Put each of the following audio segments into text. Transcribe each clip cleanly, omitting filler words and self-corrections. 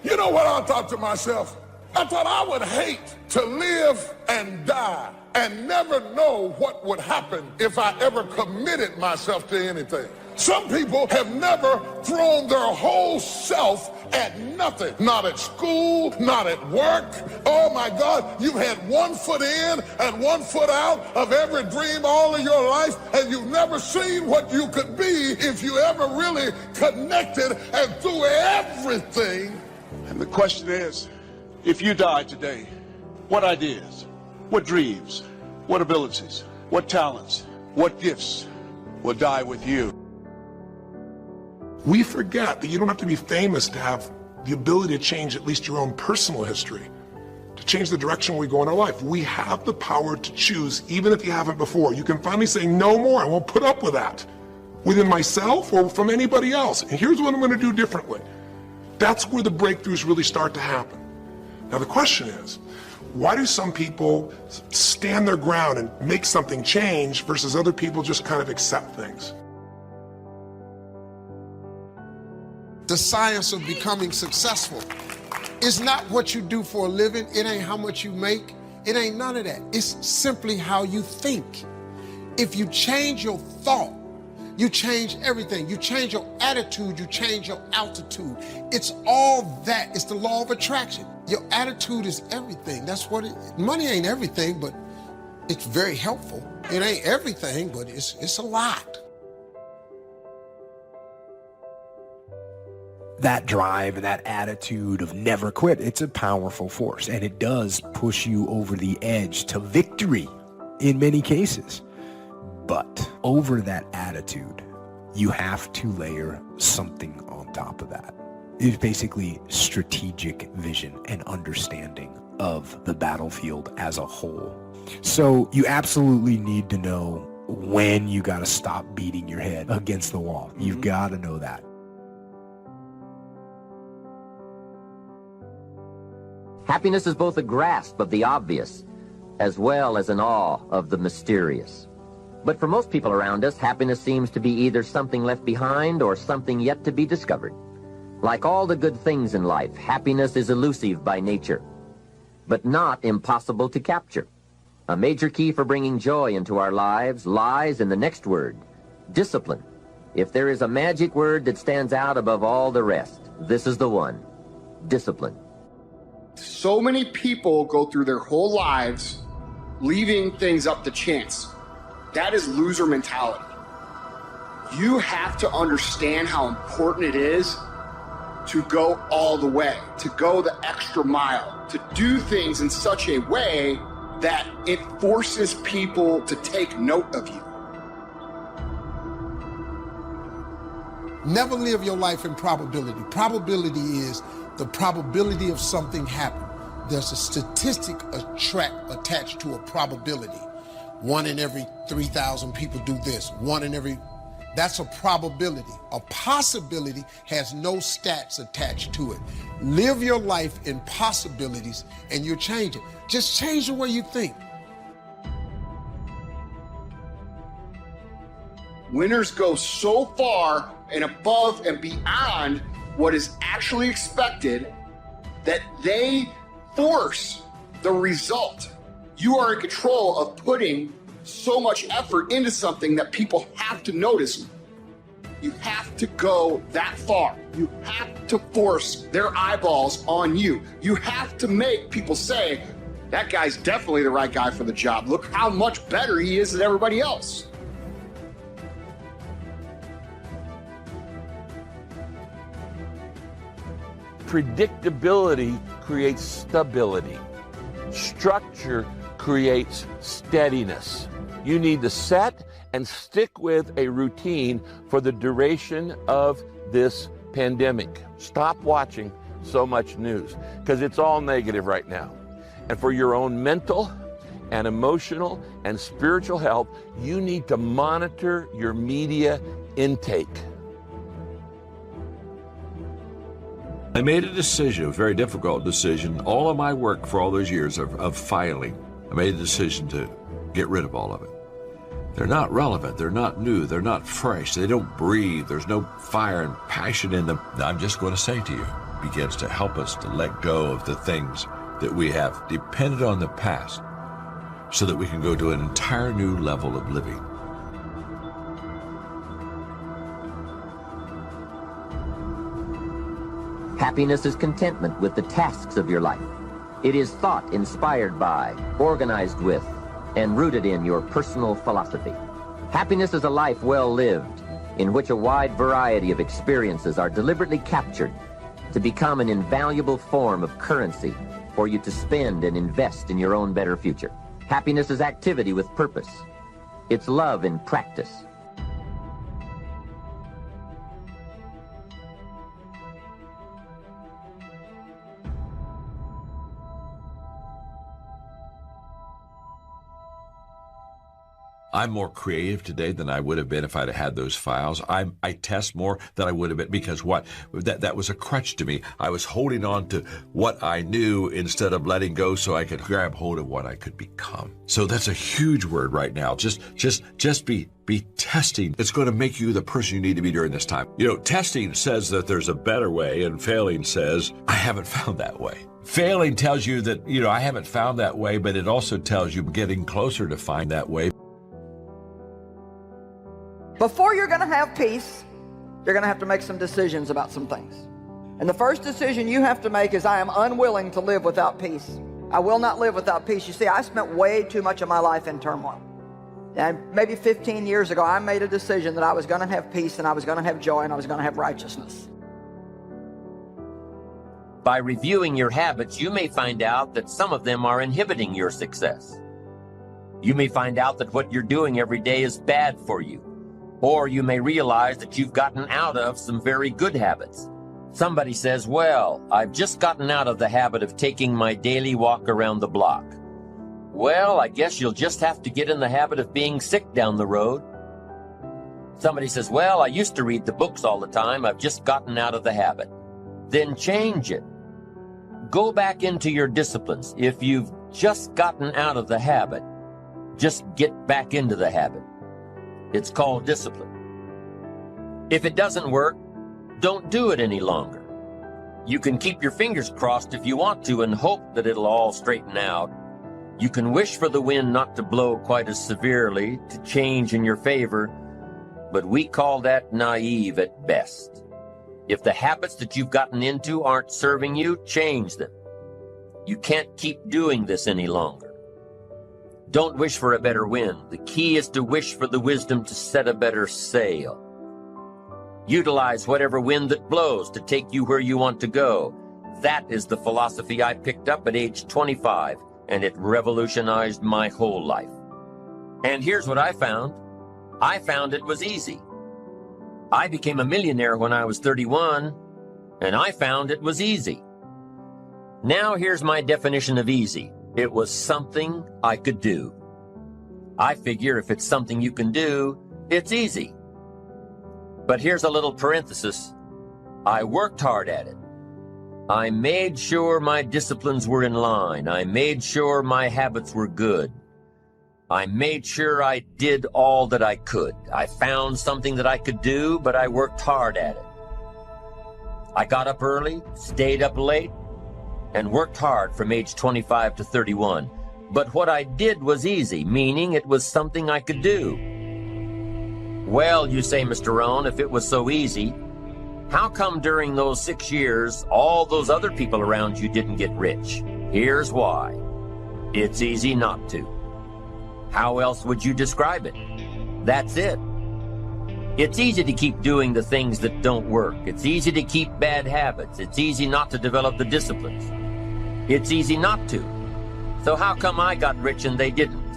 You know what I thought to myself? I thought I would hate to live and die and never know what would happen if I ever committed myself to anything. Some people have never thrown their whole self at nothing. Not at school, not at work. Oh my God, you've had 1 foot in and 1 foot out of every dream all of your life, and you've never seen what you could be if you ever really connected and threw everything. And the question is, if you died today, what ideas, what dreams, what abilities, what talents, what gifts will die with you? We forget that you don't have to be famous to have the ability to change at least your own personal history, to change the direction we go in our life. We have the power to choose, even if you haven't before. You can finally say, no more, I won't put up with that, within myself or from anybody else. And here's what I'm going to do differently. That's where the breakthroughs really start to happen. Now the question is, why do some people stand their ground and make something change versus other people just kind of accept things? The science of becoming successful is not what you do for a living. It ain't how much you make. It ain't none of that. It's simply how you think. If you change your thought, you change everything. You change your attitude, you change your altitude. It's all that. It's the law of attraction. Your attitude is everything. That's what it is. Money ain't everything, but it's very helpful. It ain't everything, but it's a lot. That drive and that attitude of never quit, it's a powerful force, and it does push you over the edge to victory in many cases. But over that attitude, you have to layer something on top of that. It's basically strategic vision and understanding of the battlefield as a whole. So you absolutely need to know when you got to stop beating your head against the wall. You've got to know that. Happiness is both a grasp of the obvious as well as an awe of the mysterious. But for most people around us, happiness seems to be either something left behind or something yet to be discovered. Like all the good things in life, happiness is elusive by nature, but not impossible to capture. A major key for bringing joy into our lives lies in the next word, discipline. If there is a magic word that stands out above all the rest, this is the one, discipline. So many people go through their whole lives leaving things up to chance. That is loser mentality. You have to understand how important it is to go all the way, to go the extra mile, to do things in such a way that it forces people to take note of you. Never live your life in probability. Probability is the probability of something happening. There's a statistic attached to a probability. 1 in every 3,000 people do this. That's a probability. A possibility has no stats attached to it. Live your life in possibilities and you'll change it. Just change the way you think. Winners go so far and above and beyond what is actually expected that they force the result. You are in control of putting so much effort into something that people have to notice. You have to go that far. You have to force their eyeballs on you. You have to make people say, that guy's definitely the right guy for the job. Look how much better he is than everybody else. Predictability creates stability. Structure creates steadiness. You need to set and stick with a routine for the duration of this pandemic. Stop watching so much news because it's all negative right now. And for your own mental and emotional and spiritual health, you need to monitor your media intake. I made a decision, a very difficult decision. All of my work for all those years of filing, I made a decision to get rid of all of it. They're not relevant, they're not new, they're not fresh, they don't breathe, there's no fire and passion in them. I'm just going to say to you, begins to help us to let go of the things that we have depended on the past so that we can go to an entire new level of living. Happiness is contentment with the tasks of your life. It is thought inspired by, organized with, and rooted in your personal philosophy. Happiness is a life well lived, in which a wide variety of experiences are deliberately captured to become an invaluable form of currency for you to spend and invest in your own better future. Happiness is activity with purpose. It's love in practice. I'm more creative today than I would have been if I'd had those files. I test more than I would have been because what? That was a crutch to me. I was holding on to what I knew instead of letting go so I could grab hold of what I could become. So that's a huge word right now. Just be testing. It's going to make you the person you need to be during this time. You know, testing says that there's a better way, and failing says, I haven't found that way. Failing tells you that, I haven't found that way, but it also tells you getting closer to find that way. Before you're going to have peace, you're going to have to make some decisions about some things. And the first decision you have to make is, I am unwilling to live without peace. I will not live without peace. You see, I spent way too much of my life in turmoil. And maybe 15 years ago, I made a decision that I was going to have peace, and I was going to have joy, and I was going to have righteousness. By reviewing your habits, you may find out that some of them are inhibiting your success. You may find out that what you're doing every day is bad for you. Or you may realize that you've gotten out of some very good habits. Somebody says, well, I've just gotten out of the habit of taking my daily walk around the block. Well, I guess you'll just have to get in the habit of being sick down the road. Somebody says, well, I used to read the books all the time. I've just gotten out of the habit. Then change it. Go back into your disciplines. If you've just gotten out of the habit, just get back into the habit. It's called discipline. If it doesn't work, don't do it any longer. You can keep your fingers crossed if you want to and hope that it'll all straighten out. You can wish for the wind not to blow quite as severely, to change in your favor, but we call that naive at best. If the habits that you've gotten into aren't serving you, change them. You can't keep doing this any longer. Don't wish for a better wind. The key is to wish for the wisdom to set a better sail. Utilize whatever wind that blows to take you where you want to go. That is the philosophy I picked up at age 25, and it revolutionized my whole life. And here's what I found. I found it was easy. I became a millionaire when I was 31, and I found it was easy. Now here's my definition of easy. It was something I could do. I figure if it's something you can do, it's easy. But here's a little parenthesis. I worked hard at it. I made sure my disciplines were in line. I made sure my habits were good. I made sure I did all that I could. I found something that I could do, but I worked hard at it. I got up early, stayed up late, and worked hard from age 25 to 31. But what I did was easy, meaning it was something I could do. Well, you say, Mr. Rohn, if it was so easy, how come during those 6 years, all those other people around you didn't get rich? Here's why. It's easy not to. How else would you describe it? That's it. It's easy to keep doing the things that don't work. It's easy to keep bad habits. It's easy not to develop the disciplines. It's easy not to. So how come I got rich and they didn't?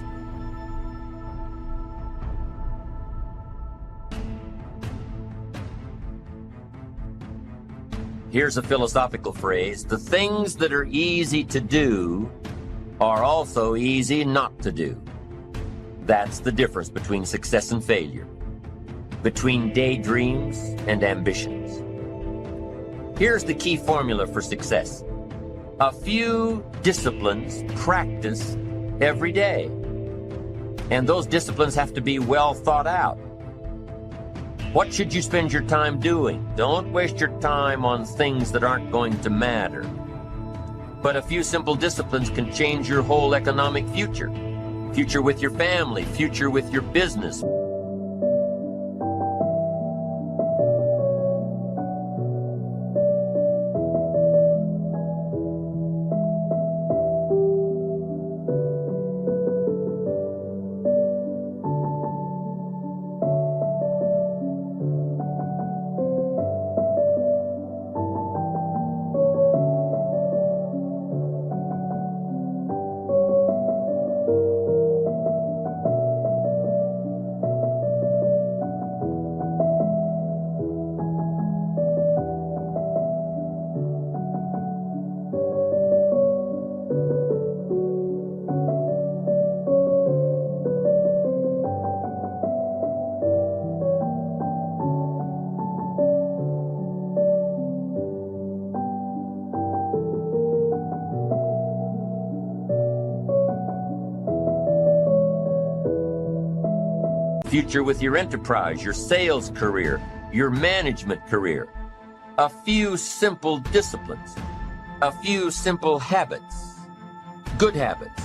Here's a philosophical phrase. The things that are easy to do are also easy not to do. That's the difference between success and failure, between daydreams and ambitions. Here's the key formula for success. A few disciplines practiced every day. And those disciplines have to be well thought out. What should you spend your time doing? Don't waste your time on things that aren't going to matter. But a few simple disciplines can change your whole economic future. Future with your family, future with your business. Future with your enterprise, your sales career, your management career. A few simple disciplines, a few simple habits, good habits,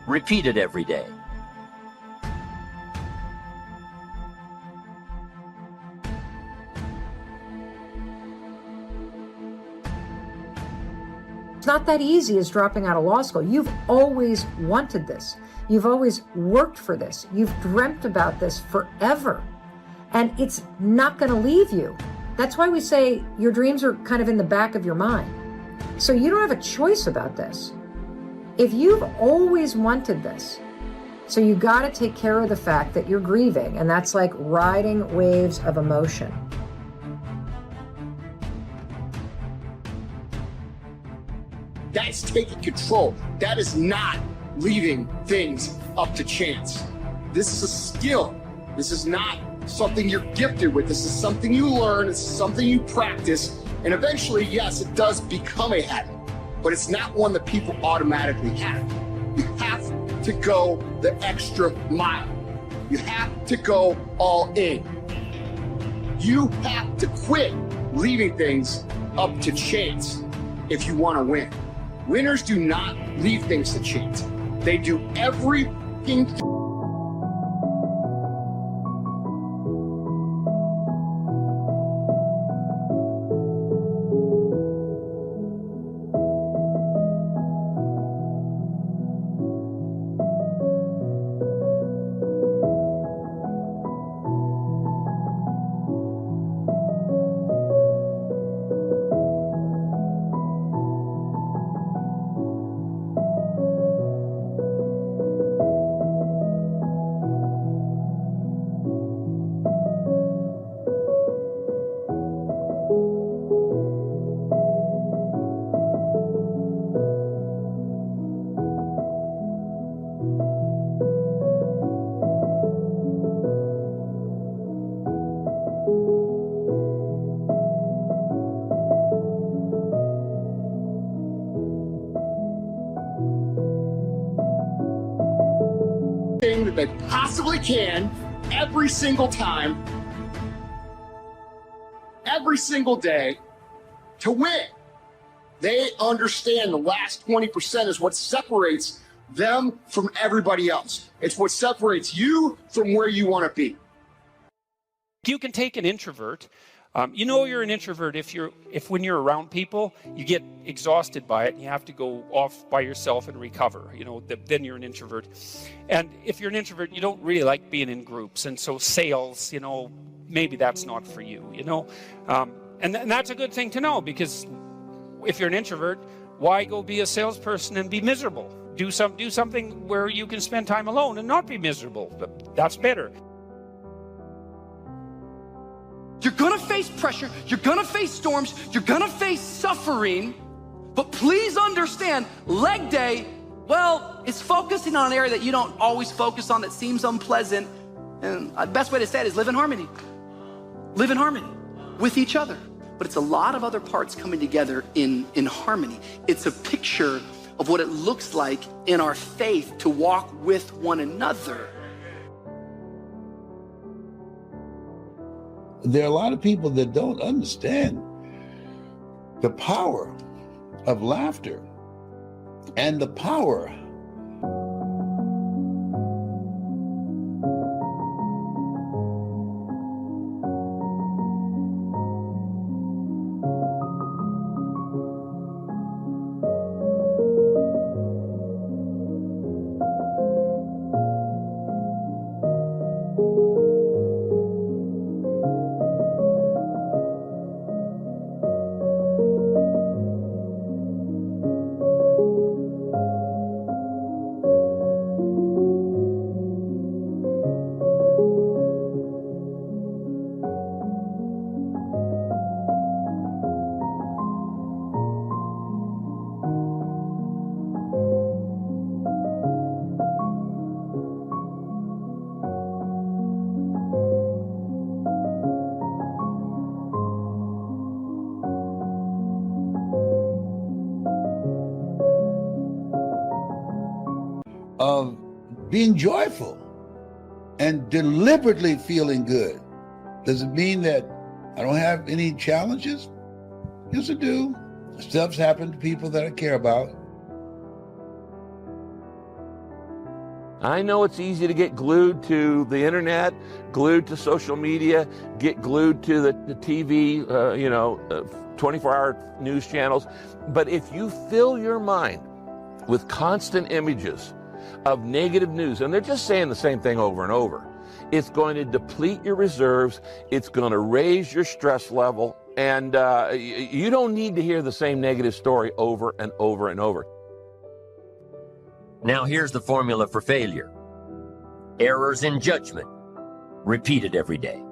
repeated every day. It's not that easy as dropping out of law school. You've always wanted this. You've always worked for this. You've dreamt about this forever. And it's not going to leave you. That's why we say your dreams are kind of in the back of your mind. So you don't have a choice about this. If you've always wanted this, so you got to take care of the fact that you're grieving, and that's like riding waves of emotion. That's taking control. That is not leaving things up to chance. This is a skill. This is not something you're gifted with. This is something you learn. This is something you practice. And eventually, yes, it does become a habit, but it's not one that people automatically have. You have to go the extra mile. You have to go all in. You have to quit leaving things up to chance if you want to win. Winners do not leave things to chance. They do everything. That they possibly can every single time, every single day to win. They understand the last 20% is what separates them from everybody else. It's what separates you from where you want to be. You can take an introvert. You know you're an introvert if when you're around people, you get exhausted by it and you have to go off by yourself and recover. You know, then you're an introvert. And if you're an introvert, you don't really like being in groups. And so sales, you know, maybe that's not for you, you know. And that's a good thing to know, because if you're an introvert, why go be a salesperson and be miserable? Do something where you can spend time alone and not be miserable. That's better. You're gonna face pressure, you're gonna face storms, you're gonna face suffering, but please understand, leg day, well, it's focusing on an area that you don't always focus on that seems unpleasant, and the best way to say it is live in harmony. Live in harmony with each other. But it's a lot of other parts coming together in harmony. It's a picture of what it looks like in our faith to walk with one another. There are a lot of people that don't understand the power of laughter and the power of being joyful and deliberately feeling good. Does it mean that I don't have any challenges? Yes, I do. Stuff's happened to people that I care about. I know it's easy to get glued to the internet, glued to social media, get glued to the TV, 24-hour news channels. But if you fill your mind with constant images of negative news, and they're just saying the same thing over and over, it's going to deplete your reserves, it's going to raise your stress level, and you don't need to hear the same negative story over and over and over. Now here's the formula for failure. Errors in judgment, repeated every day.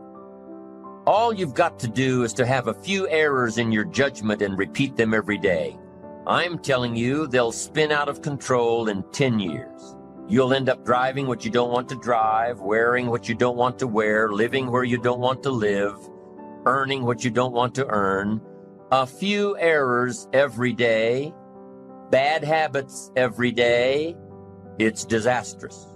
All you've got to do is to have a few errors in your judgment and repeat them every day. I'm telling you, they'll spin out of control in 10 years. You'll end up driving what you don't want to drive, wearing what you don't want to wear, living where you don't want to live, earning what you don't want to earn. A few errors every day, bad habits every day. It's disastrous.